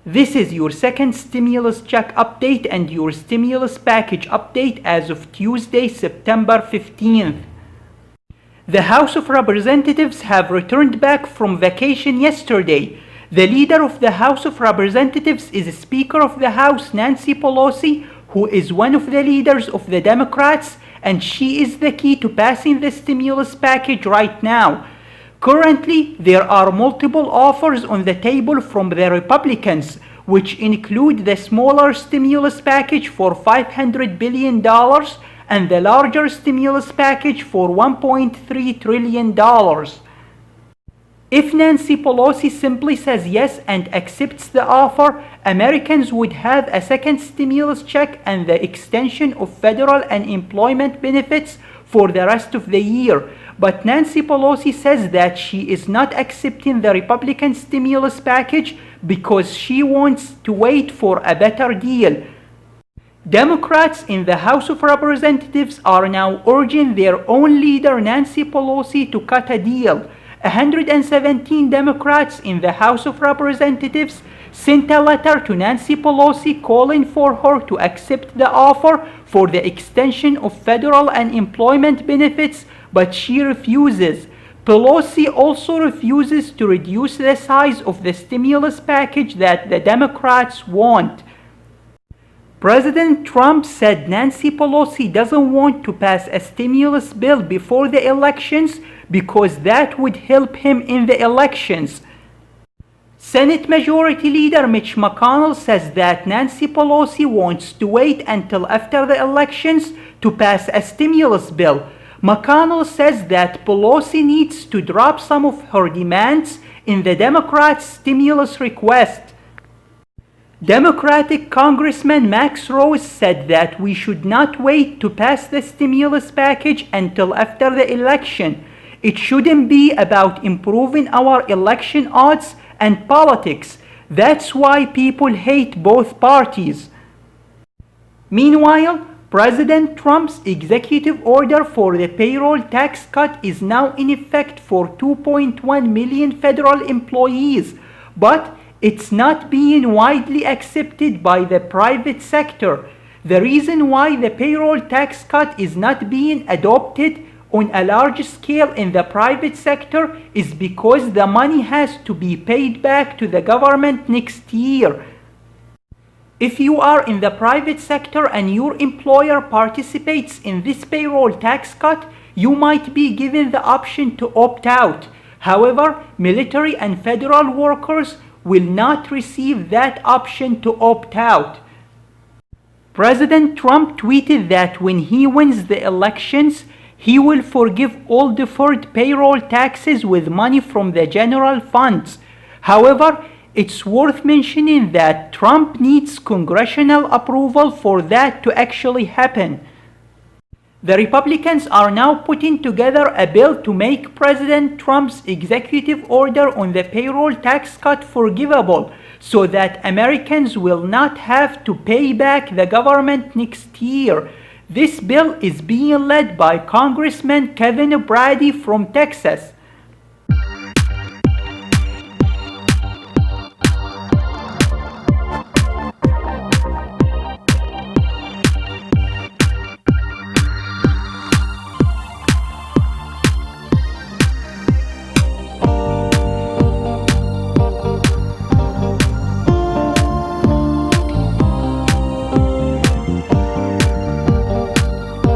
This is your second stimulus check update and your stimulus package update as of Tuesday, September 15th. The House of Representatives have returned back from vacation yesterday. The leader of the House of Representatives is Speaker of the House Nancy Pelosi, who is one of the leaders of the Democrats, and she is the key to passing the stimulus package right now. Currently, there are multiple offers on the table from the Republicans, which include the smaller stimulus package for $500 billion and the larger stimulus package for $1.3 trillion. If Nancy Pelosi simply says yes and accepts the offer, Americans would have a second stimulus check and the extension of federal unemployment benefits for the rest of the year. But Nancy Pelosi says that she is not accepting the Republican stimulus package because she wants to wait for a better deal. Democrats in the House of Representatives are now urging their own leader Nancy Pelosi to cut a deal. 117 Democrats in the House of Representatives sent a letter to Nancy Pelosi calling for her to accept the offer for the extension of federal unemployment benefits, but she refuses. Pelosi also refuses to reduce the size of the stimulus package that the Democrats want. President Trump said Nancy Pelosi doesn't want to pass a stimulus bill before the elections because that would help him in the elections. Senate Majority Leader Mitch McConnell says that Nancy Pelosi wants to wait until after the elections to pass a stimulus bill. McConnell says that Pelosi needs to drop some of her demands in the Democrats' stimulus request. Democratic Congressman Max Rose said that we should not wait to pass the stimulus package until after the election. It shouldn't be about improving our election odds and politics. That's why people hate both parties. Meanwhile, President Trump's executive order for the payroll tax cut is now in effect for 2.1 million federal employees, but it's not being widely accepted by the private sector. The reason why the payroll tax cut is not being adopted on a large scale in the private sector is because the money has to be paid back to the government next year. If you are in the private sector and your employer participates in this payroll tax cut, you might be given the option to opt out. However, military and federal workers will not receive that option to opt out. President Trump tweeted that when he wins the elections, he will forgive all deferred payroll taxes with money from the general funds. However, it's worth mentioning that Trump needs congressional approval for that to actually happen. The Republicans are now putting together a bill to make President Trump's executive order on the payroll tax cut forgivable so that Americans will not have to pay back the government next year. This bill is being led by Congressman Kevin Brady from Texas.